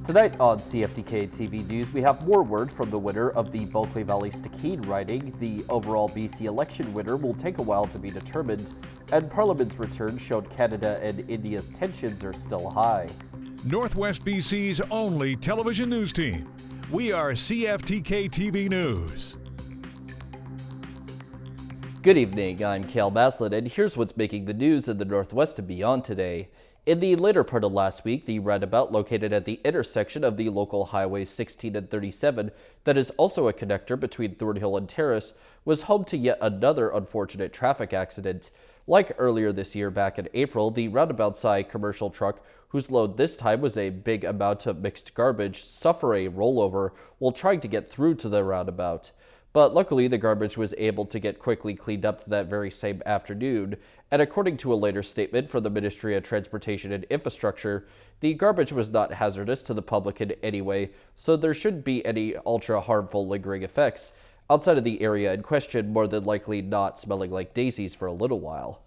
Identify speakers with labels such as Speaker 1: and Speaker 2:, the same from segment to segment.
Speaker 1: Tonight on CFTK-TV News, we have more word from the winner of the Bulkley Valley Stikine riding. The overall BC election winner will take a while to be determined, and Parliament's return showed Canada and India's tensions are still high.
Speaker 2: Northwest BC's only television news team. We are CFTK-TV News.
Speaker 1: Good evening, I'm Cale Maslin, and here's what's making the news in the Northwest and beyond today. In the later part of last week, the roundabout located at the intersection of the local highways 16 and 37, that is also a connector between Thornhill and Terrace, was home to yet another unfortunate traffic accident. Like earlier this year back in April, the roundabout saw a commercial truck, whose load this time was a big amount of mixed garbage, suffer a rollover while trying to get through to the roundabout. But luckily, the garbage was able to get quickly cleaned up that very same afternoon, and according to a later statement from the Ministry of Transportation and Infrastructure, the garbage was not hazardous to the public in any way, so there shouldn't be any ultra-harmful lingering effects outside of the area in question, more than likely not smelling like daisies for a little while.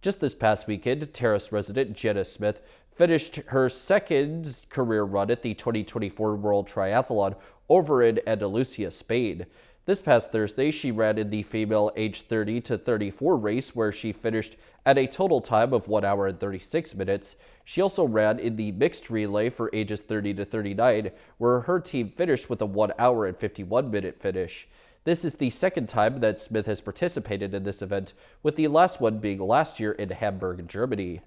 Speaker 1: Just this past weekend, Terrace resident Jenna Smith finished her second career run at the 2024 World Triathlon over in Andalusia, Spain. This past Thursday, she ran in the female age 30 to 34 race, where she finished at a total time of 1 hour and 36 minutes. She also ran in the mixed relay for ages 30 to 39, where her team finished with a 1 hour and 51-minute finish. This is the second time that Smith has participated in this event, with the last one being last year in Hamburg, Germany.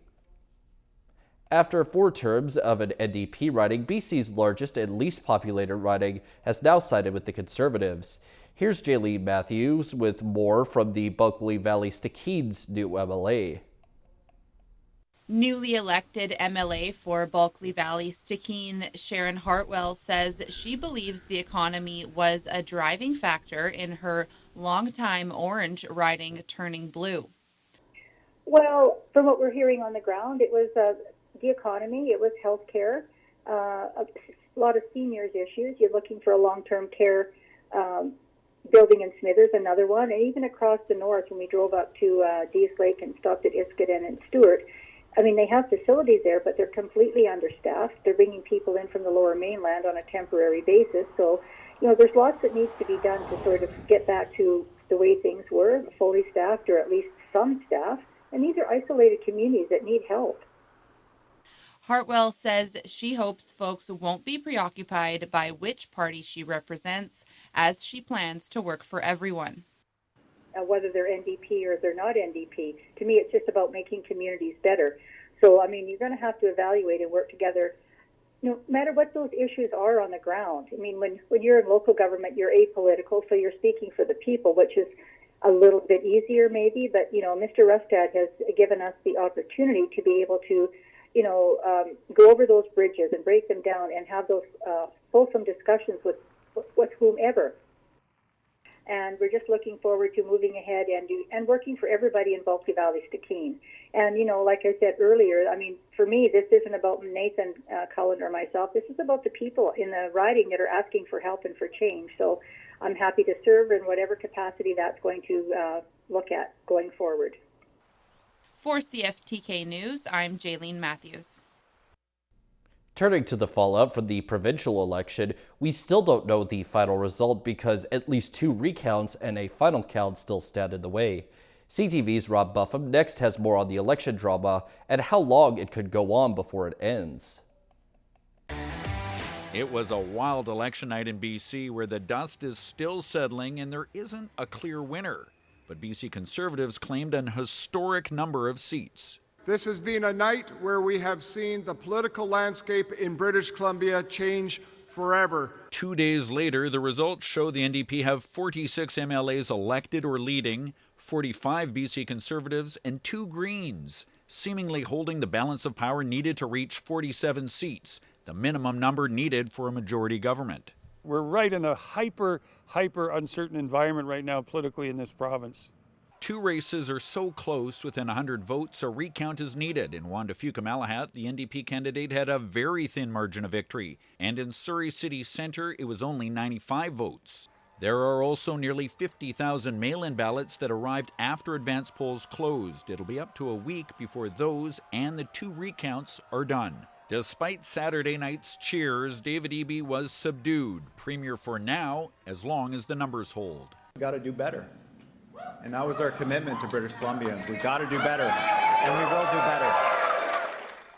Speaker 1: After 4 terms of an NDP riding, BC's largest and least populated riding has now sided with the Conservatives. Here's Jaylene Matthews with more from the Bulkley Valley Stikine's new MLA.
Speaker 3: Newly elected MLA for Bulkley Valley Stikine, Sharon Hartwell, says she believes the economy was a driving factor in her longtime orange riding turning blue.
Speaker 4: Well, from what we're hearing on the ground, it was the economy, it was healthcare, a lot of seniors issues. You're looking for a long-term care building in Smithers, another one, and even across the north when we drove up to Dease Lake and stopped at Iskoden and Stewart. I mean, they have facilities there, but they're completely understaffed. They're bringing people in from the lower mainland on a temporary basis. So, there's lots that needs to be done to sort of get back to the way things were, fully staffed or at least some staff. And these are isolated communities that need help.
Speaker 3: Hartwell says she hopes folks won't be preoccupied by which party she represents, as she plans to work for everyone.
Speaker 4: Whether they're NDP or they're not NDP, to me it's just about making communities better. So, I mean, you're going to have to evaluate and work together no matter what those issues are on the ground. I mean, when you're in local government, you're apolitical, so you're speaking for the people, which is a little bit easier maybe, but, Mr. Rustad has given us the opportunity to be able to go over those bridges and break them down and have those fulsome discussions with whomever. And we're just looking forward to moving ahead and working for everybody in Bulkley Valley Stikine. And, like I said earlier, I mean, for me, this isn't about Nathan Cullen or myself. This is about the people in the riding that are asking for help and for change. So I'm happy to serve in whatever capacity that's going to look at going forward.
Speaker 3: For CFTK News, I'm Jaylene Matthews.
Speaker 1: Turning to the fallout from the provincial election, we still don't know the final result because at least 2 recounts and a final count still stand in the way. CTV's Rob Buffum next has more on the election drama and how long it could go on before it ends.
Speaker 5: It was a wild election night in BC where the dust is still settling and there isn't a clear winner. But BC Conservatives claimed an historic number of seats.
Speaker 6: This has been a night where we have seen the political landscape in British Columbia change forever.
Speaker 5: 2 days later, the results show the NDP have 46 MLAs elected or leading, 45 BC Conservatives, and 2 Greens, seemingly holding the balance of power needed to reach 47 seats, the minimum number needed for a majority government.
Speaker 7: We're right in a hyper uncertain environment right now politically in this province.
Speaker 5: 2 races are so close, within 100 votes, a recount is needed. In Wanda Fuka-Malahat, the NDP candidate had a very thin margin of victory, and in Surrey City Centre, it was only 95 votes. There are also nearly 50,000 mail-in ballots that arrived after advance polls closed. It'll be up to a week before those and the 2 recounts are done. Despite Saturday night's cheers, David Eby was subdued. Premier for now, as long as the numbers hold.
Speaker 8: We got to do better. And that was our commitment to British Columbians. We got to do better, and we will do better.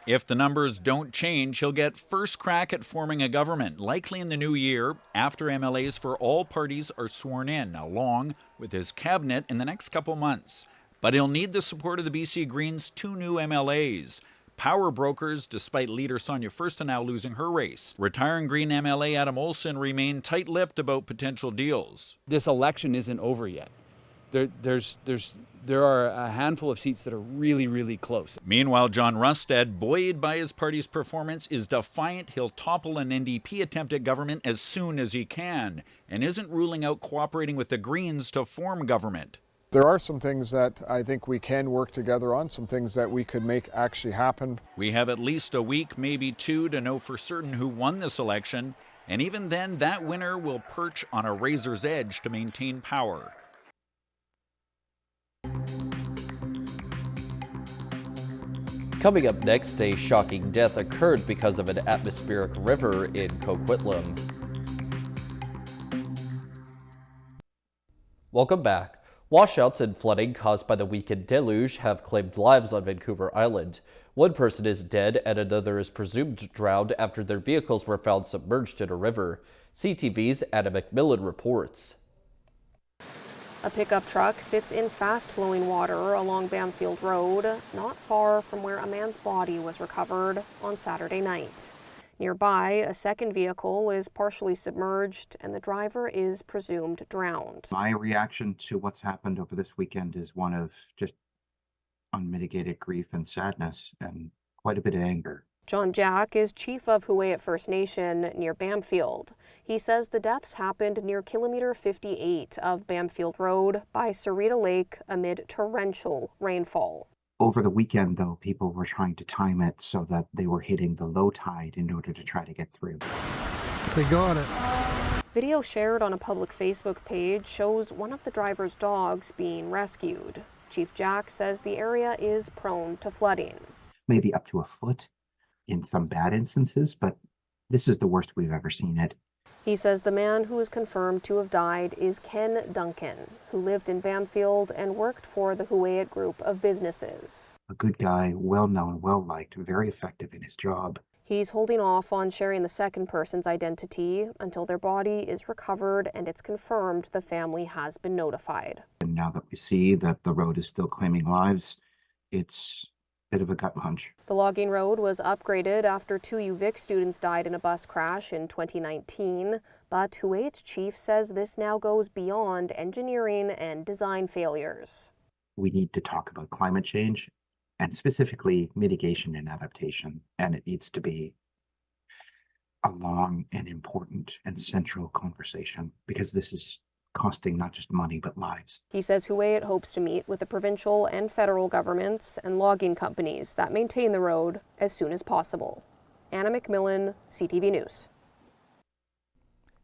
Speaker 5: If the numbers don't change, he'll get first crack at forming a government, likely in the new year, after MLAs for all parties are sworn in, along with his cabinet in the next couple months. But he'll need the support of the BC Greens' 2 new MLAs. Power brokers, despite leader Sonia Furstenau losing her race. Retiring Green MLA Adam Olsen remained tight-lipped about potential deals.
Speaker 9: This election isn't over yet. There are a handful of seats that are really, really close.
Speaker 5: Meanwhile, John Rustad, buoyed by his party's performance, is defiant he'll topple an NDP attempt at government as soon as he can, and isn't ruling out cooperating with the Greens to form government.
Speaker 6: There are some things that I think we can work together on, some things that we could make actually happen.
Speaker 5: We have at least a week, maybe 2, to know for certain who won this election, and even then, that winner will perch on a razor's edge to maintain power.
Speaker 1: Coming up next, a shocking death occurred because of an atmospheric river in Coquitlam. Welcome back. Washouts and flooding caused by the weekend deluge have claimed lives on Vancouver Island. One person is dead and another is presumed drowned after their vehicles were found submerged in a river. CTV's Anna McMillan reports.
Speaker 10: A pickup truck sits in fast-flowing water along Bamfield Road, not far from where a man's body was recovered on Saturday night. Nearby, a second vehicle is partially submerged and the driver is presumed drowned.
Speaker 11: My reaction to what's happened over this weekend is one of just unmitigated grief and sadness and quite a bit of anger.
Speaker 10: John Jack is chief of Hueyat First Nation near Bamfield. He says the deaths happened near kilometer 58 of Bamfield Road by Sarita Lake amid torrential rainfall.
Speaker 11: Over the weekend, though, people were trying to time it so that they were hitting the low tide in order to try to get through.
Speaker 12: They got it.
Speaker 10: Video shared on a public Facebook page shows one of the driver's dogs being rescued. Chief Jack says the area is prone to flooding.
Speaker 11: Maybe up to a foot in some bad instances, but this is the worst we've ever seen it.
Speaker 10: He says the man who is confirmed to have died is Ken Duncan, who lived in Bamfield and worked for the Hueyat group of businesses.
Speaker 11: A good guy, well-known, well-liked, very effective in his job.
Speaker 10: He's holding off on sharing the second person's identity until their body is recovered and it's confirmed the family has been notified.
Speaker 11: And now that we see that the road is still claiming lives, it's a bit of a gut punch.
Speaker 10: The logging road was upgraded after 2 UVic students died in a bus crash in 2019, but Hueyat's chief says this now goes beyond engineering and design failures.
Speaker 11: We need to talk about climate change and specifically mitigation and adaptation, and it needs to be a long and important and central conversation because this is costing not just money but lives.
Speaker 10: He says Hueyat hopes to meet with the provincial and federal governments and logging companies that maintain the road as soon as possible. Anna McMillan, CTV News.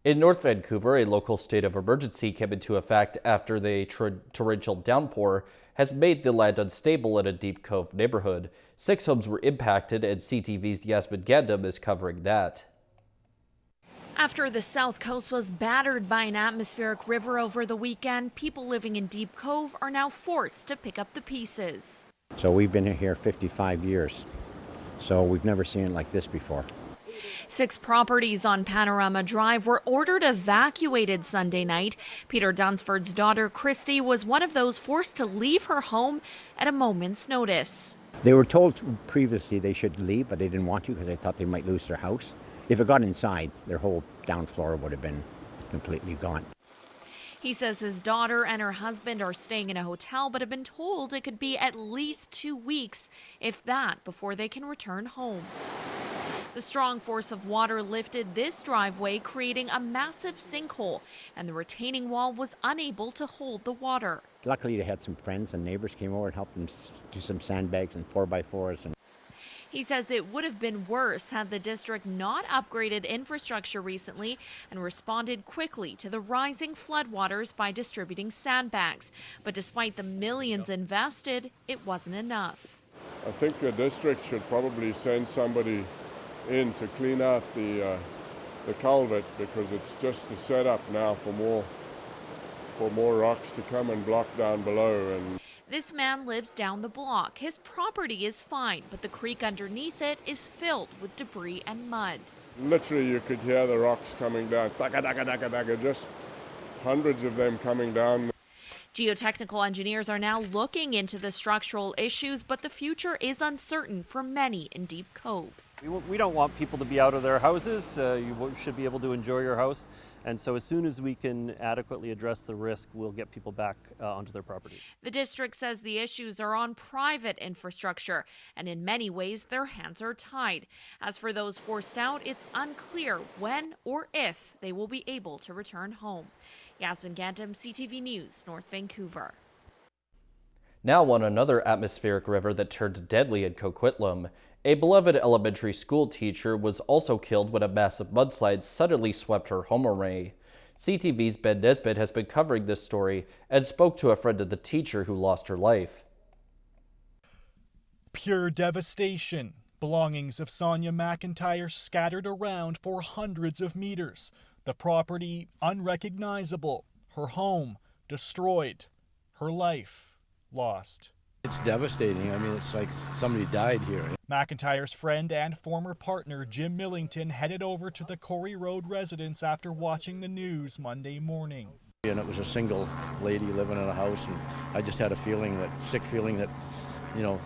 Speaker 1: In North Vancouver, a local state of emergency came into effect after the torrential downpour has made the land unstable in a Deep Cove neighborhood. 6 homes were impacted, and CTV's Yasmin Gandam is covering that.
Speaker 13: After the South Coast was battered by an atmospheric river over the weekend, people living in Deep Cove are now forced to pick up the pieces.
Speaker 14: So we've been here 55 years, so we've never seen it like this before.
Speaker 13: 6 properties on Panorama Drive were ordered evacuated Sunday night. Peter Dunsford's daughter, Christy, was one of those forced to leave her home at a moment's notice.
Speaker 14: They were told previously they should leave, but they didn't want to because they thought they might lose their house. If it got inside, their whole down floor would have been completely gone.
Speaker 13: He says his daughter and her husband are staying in a hotel, but have been told it could be at least 2 weeks, if that, before they can return home. The strong force of water lifted this driveway, creating a massive sinkhole, and the retaining wall was unable to hold the water.
Speaker 14: Luckily, they had some friends and neighbors came over and helped them do some sandbags and 4x4s.
Speaker 13: He says it would have been worse had the district not upgraded infrastructure recently and responded quickly to the rising floodwaters by distributing sandbags. But despite the millions invested, it wasn't enough.
Speaker 15: I think the district should probably send somebody
Speaker 6: in to clean out the culvert, because it's just a setup now for more rocks to come and block down below. And
Speaker 13: this man lives down the block. His property is fine, but the creek underneath it is filled with debris and mud.
Speaker 6: Literally, you could hear the rocks coming down, just hundreds of them coming down.
Speaker 13: Geotechnical engineers are now looking into the structural issues, but the future is uncertain for many in Deep Cove.
Speaker 15: We don't want people to be out of their houses. You should be able to enjoy your house. And so as soon as we can adequately address the risk, we'll get people back onto their property.
Speaker 13: The district says the issues are on private infrastructure, and in many ways their hands are tied. As for those forced out, it's unclear when or if they will be able to return home. Yasmin Gantam, CTV News, North Vancouver.
Speaker 1: Now on another atmospheric river that turned deadly in Coquitlam. A beloved elementary school teacher was also killed when a massive mudslide suddenly swept her home array. CTV's Ben Nesbitt has been covering this story and spoke to a friend of the teacher who lost her life.
Speaker 16: Pure devastation. Belongings of Sonia McIntyre scattered around for hundreds of meters. The property unrecognizable. Her home destroyed. Her life lost.
Speaker 17: It's devastating. I mean, it's like somebody died here.
Speaker 16: McIntyre's friend and former partner Jim Millington headed over to the Corey Road residence after watching the news Monday morning.
Speaker 17: And it was a single lady living in a house, and I just had a feeling, that sick feeling that, you know,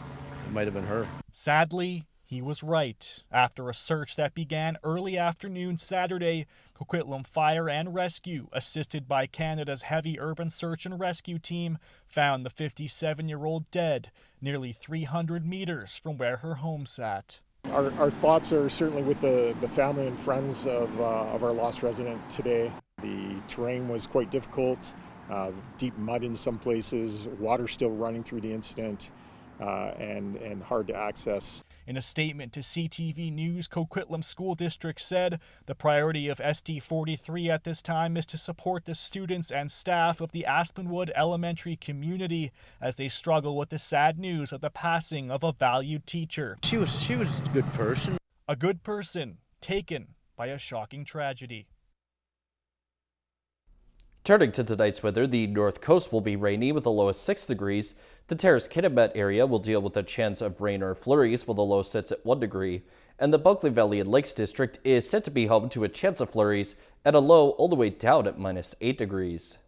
Speaker 17: it might have been her.
Speaker 16: Sadly, he was right. After a search that began early afternoon Saturday, Coquitlam Fire and Rescue, assisted by Canada's Heavy Urban Search and Rescue Team, found the 57-year-old dead, nearly 300 meters from where her home sat.
Speaker 18: Our thoughts are certainly with the family and friends of our lost resident today. The terrain was quite difficult, deep mud in some places, water still running through the incident, and hard to access.
Speaker 16: In a statement to CTV News, Coquitlam School District said the priority of SD43 at this time is to support the students and staff of the Aspenwood Elementary community as they struggle with the sad news of the passing of a valued teacher.
Speaker 17: She was a good person.
Speaker 16: A good person taken by a shocking tragedy.
Speaker 1: Turning to tonight's weather, the north coast will be rainy with a low of 6 degrees. The Terrace-Kitimat area will deal with a chance of rain or flurries while the low sits at 1 degree. And the Bulkley Valley and Lakes District is set to be home to a chance of flurries at a low all the way down at -8 degrees.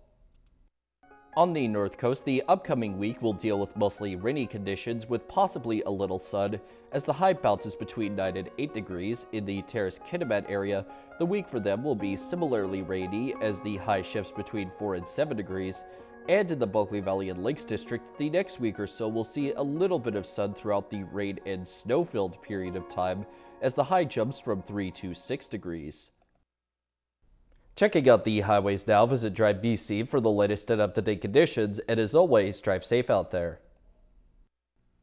Speaker 1: On the north coast, the upcoming week will deal with mostly rainy conditions with possibly a little sun as the high bounces between 9 and 8 degrees. In the Terrace-Kitimat area, the week for them will be similarly rainy as the high shifts between 4 and 7 degrees. And in the Bulkley Valley and Lakes District, the next week or so will see a little bit of sun throughout the rain and snow-filled period of time as the high jumps from 3 to 6 degrees. Checking out the highways now, visit Drive BC for the latest and up-to-date conditions, and as always, drive safe out there.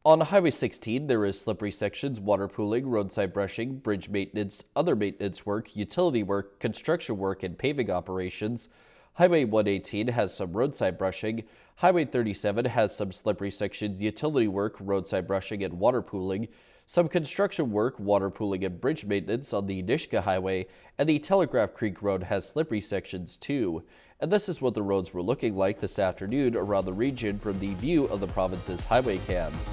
Speaker 1: On Highway 16, there is slippery sections, water pooling, roadside brushing, bridge maintenance, other maintenance work, utility work, construction work, and paving operations. Highway 118 has some roadside brushing. Highway 37 has some slippery sections, utility work, roadside brushing, and water pooling. Some construction work, water pooling, and bridge maintenance on the Nishka Highway, and the Telegraph Creek Road has slippery sections too. And this is what the roads were looking like this afternoon around the region from the view of the province's highway cams.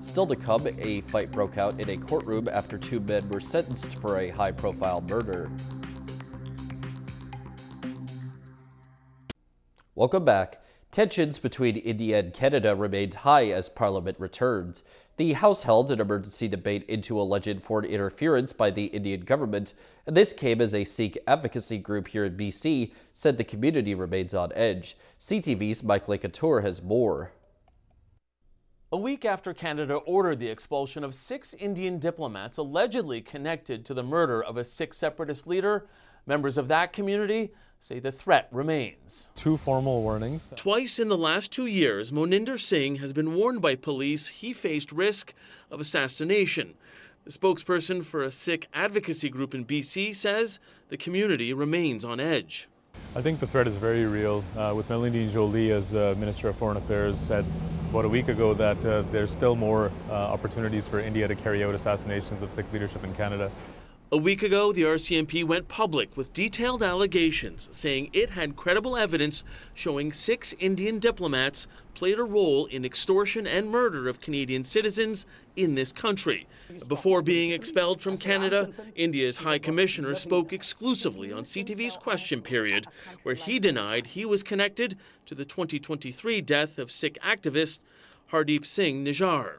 Speaker 1: Still to come, a fight broke out in a courtroom after 2 men were sentenced for a high-profile murder. Welcome back. Tensions between India and Canada remained high as Parliament returns. The House held an emergency debate into alleged foreign interference by the Indian government, and this came as a Sikh advocacy group here in BC said the community remains on edge. CTV's Mike Couture has more.
Speaker 19: A week after Canada ordered the expulsion of 6 Indian diplomats allegedly connected to the murder of a Sikh separatist leader, members of that community say the threat remains.
Speaker 20: 2 formal warnings.
Speaker 19: Twice in the last 2 years, Moninder Singh has been warned by police he faced risk of assassination. The spokesperson for a Sikh advocacy group in BC says the community remains on edge.
Speaker 20: I think the threat is very real. With Melanie Joly as Minister of Foreign Affairs said about a week ago that there's still more opportunities for India to carry out assassinations of Sikh leadership in Canada.
Speaker 19: A week ago, the RCMP went public with detailed allegations saying it had credible evidence showing 6 Indian diplomats played a role in extortion and murder of Canadian citizens in this country. Before being expelled from Canada, India's High Commissioner spoke exclusively on CTV's Question Period, where he denied he was connected to the 2023 death of Sikh activist Hardeep Singh Nijjar.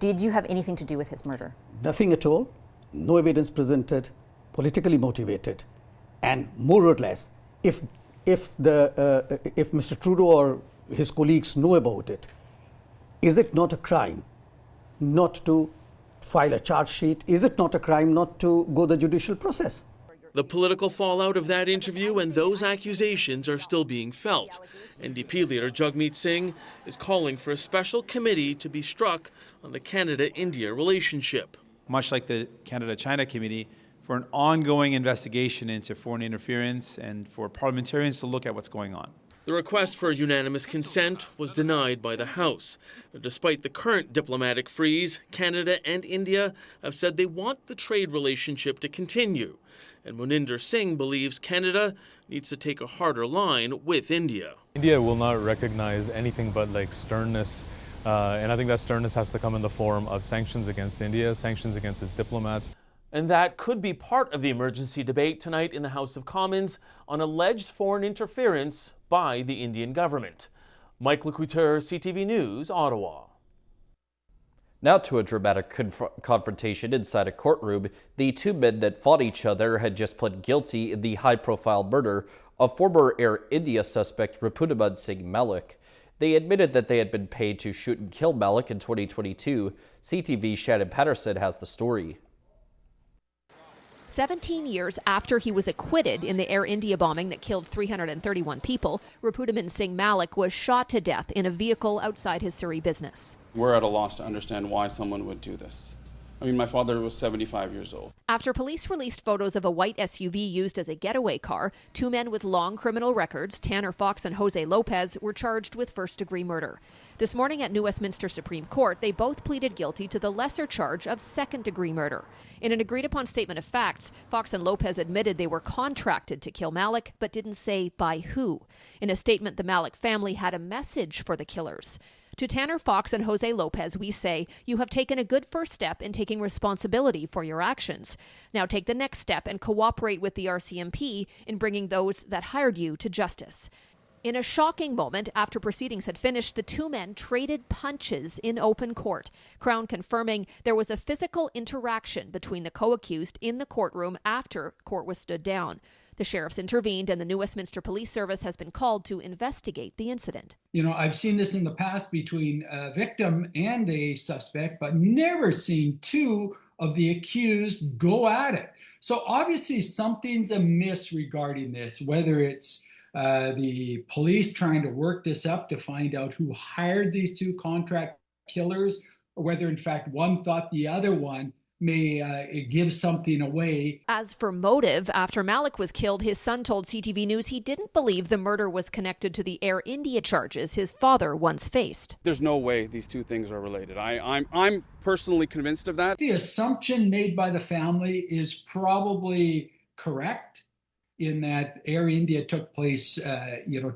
Speaker 21: Did you have anything to do with his murder?
Speaker 22: Nothing at all. No evidence presented, politically motivated, and more or less, if Mr. Trudeau or his colleagues know about it, is it not a crime not to file a charge sheet? Is it not a crime not to go the judicial process?
Speaker 19: The political fallout of that interview and those accusations are still being felt. NDP leader Jagmeet Singh is calling for a special committee to be struck on the Canada-India relationship.
Speaker 23: Much like the Canada-China Committee, for an ongoing investigation into foreign interference and for parliamentarians to look at what's going on.
Speaker 19: The request for unanimous consent was denied by the House. Despite the current diplomatic freeze, Canada and India have said they want the trade relationship to continue. And Moninder Singh believes Canada needs to take a harder line with India.
Speaker 20: India will not recognize anything but sternness. And I think that sternness has to come in the form of sanctions against India, sanctions against its diplomats.
Speaker 19: And that could be part of the emergency debate tonight in the House of Commons on alleged foreign interference by the Indian government. Mike Couture, CTV News, Ottawa.
Speaker 1: Now to a dramatic confrontation inside a courtroom. The 2 men that fought each other had just pled guilty in the high-profile murder of former Air India suspect Rapudaman Singh Malik. They admitted that they had been paid to shoot and kill Malik in 2022. CTV's Shannon Patterson has the story.
Speaker 24: 17 years after he was acquitted in the Air India bombing that killed 331 people, Rapudaman Singh Malik was shot to death in a vehicle outside his Surrey business.
Speaker 25: We're at a loss to understand why someone would do this. I mean, my father was 75 years old.
Speaker 24: After police released photos of a white SUV used as a getaway car, 2 men with long criminal records, Tanner Fox and Jose Lopez, were charged with first-degree murder. This morning at New Westminster Supreme Court, they both pleaded guilty to the lesser charge of second-degree murder. In an agreed-upon statement of facts, Fox and Lopez admitted they were contracted to kill Malik, but didn't say by who. In a statement, the Malik family had a message for the killers. To Tanner Fox and Jose Lopez, we say, you have taken a good first step in taking responsibility for your actions. Now take the next step and cooperate with the RCMP in bringing those that hired you to justice. In a shocking moment, after proceedings had finished, the 2 men traded punches in open court, Crown confirming there was a physical interaction between the co-accused in the courtroom after court was stood down. The sheriffs intervened and the New Westminster Police Service has been called to investigate the incident.
Speaker 26: You know, I've seen this in the past between a victim and a suspect, but never seen 2 of the accused go at it. So obviously something's amiss regarding this, whether it's the police trying to work this up to find out who hired these 2 contract killers, or whether in fact one thought the other one may give something away.
Speaker 24: As for motive, after Malik was killed, his son told CTV News he didn't believe the murder was connected to the Air India charges his father once faced.
Speaker 25: There's no way these 2 things are related. I'm personally convinced of that.
Speaker 26: The assumption made by the family is probably correct in that Air India took place,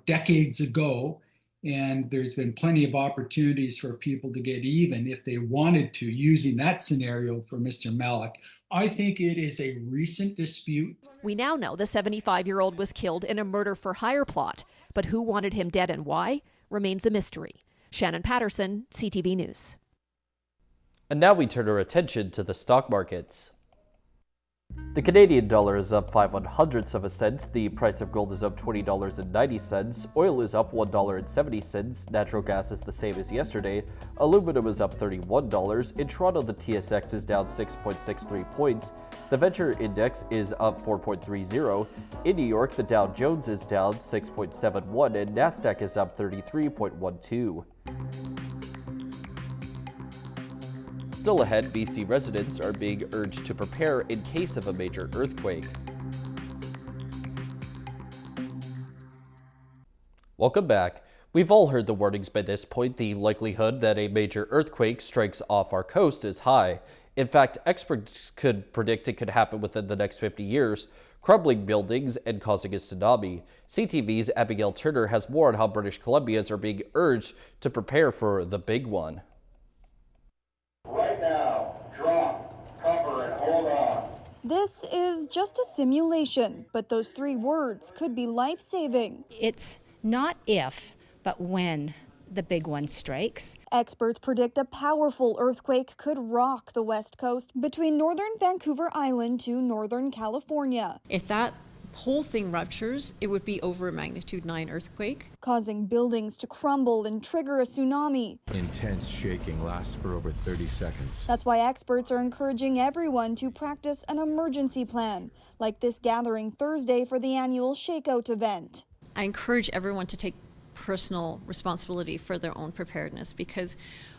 Speaker 26: decades ago. And there's been plenty of opportunities for people to get even if they wanted to, using that scenario for Mr. Malik. I think it is a recent dispute.
Speaker 24: We now know the 75-year-old was killed in a murder for hire plot. But who wanted him dead and why? remains a mystery. Shannon Patterson, CTV News.
Speaker 1: And now we turn our attention to the stock markets. The Canadian dollar is up 0.05 of a cent, the price of gold is up $20.90, oil is up $1.70, natural gas is the same as yesterday, aluminum is up $31, in Toronto the TSX is down 6.63 points, the Venture Index is up 4.30, in New York the Dow Jones is down 6.71 and Nasdaq is up 33.12. Still ahead, BC residents are being urged to prepare in case of a major earthquake. Welcome back. We've all heard the warnings by this point. The likelihood that a major earthquake strikes off our coast is high. In fact, experts could predict it could happen within the next 50 years, crumbling buildings and causing a tsunami. CTV's Abigail Turner has more on how British Columbians are being urged to prepare for the big one.
Speaker 2: Right now, drop, cover, and hold on.
Speaker 3: This is just a simulation, but those 3 words could be life-saving.
Speaker 4: It's not if, but when the big one strikes.
Speaker 3: Experts predict a powerful earthquake could rock the west coast between northern Vancouver Island to northern California.
Speaker 7: If that whole thing ruptures, it would be over a magnitude 9 earthquake,
Speaker 3: causing buildings to crumble and trigger a tsunami.
Speaker 8: Intense shaking lasts for over 30 seconds.
Speaker 3: That's why experts are encouraging everyone to practice an emergency plan, like this gathering Thursday for the annual Shakeout event.
Speaker 7: I encourage everyone to take personal responsibility for their own preparedness, because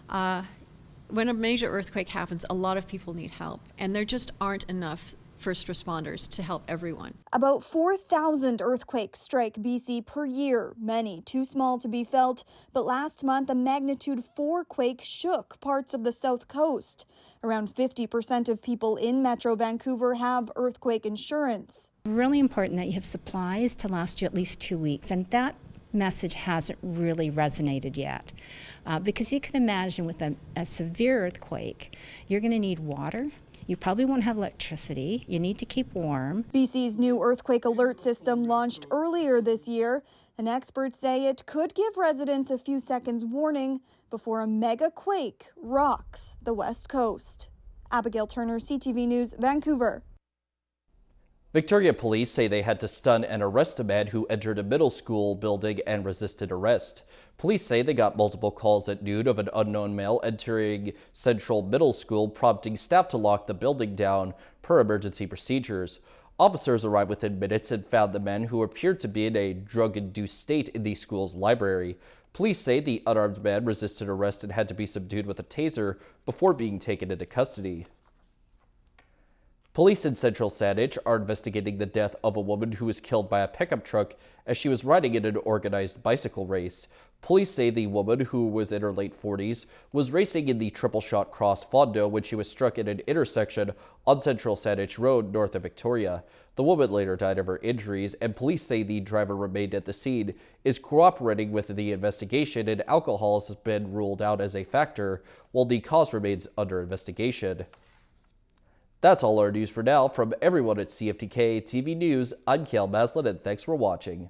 Speaker 7: when a major earthquake happens, a lot of people need help, and there just aren't enough first responders to help everyone.
Speaker 3: About 4,000 earthquakes strike BC per year, many too small to be felt, but last month a magnitude 4 quake shook parts of the south coast. Around 50% of people in Metro Vancouver have earthquake insurance.
Speaker 4: Really important that you have supplies to last you at least 2 weeks, and that message hasn't really resonated yet. Because you can imagine with a severe earthquake, you're going to need water. You probably won't have electricity. You need to keep warm.
Speaker 3: BC's new earthquake alert system launched earlier this year, and experts say it could give residents a few seconds warning before a mega quake rocks the west coast. Abigail Turner, CTV News, Vancouver.
Speaker 1: Victoria police say they had to stun and arrest a man who entered a middle school building and resisted arrest. Police say they got multiple calls at noon of an unknown male entering Central Middle School, prompting staff to lock the building down per emergency procedures. Officers arrived within minutes and found the man, who appeared to be in a drug-induced state, in the school's library. Police say the unarmed man resisted arrest and had to be subdued with a taser before being taken into custody. Police in Central Saanich are investigating the death of a woman who was killed by a pickup truck as she was riding in an organized bicycle race. Police say the woman, who was in her late 40s, was racing in the Triple Shot Cross Fondo when she was struck in an intersection on Central Saanich Road north of Victoria. The woman later died of her injuries, and police say the driver remained at the scene, is cooperating with the investigation, and alcohol has been ruled out as a factor, while the cause remains under investigation. That's all our news for now. From everyone at CFTK-TV News, I'm Cale Maslin, and thanks for watching.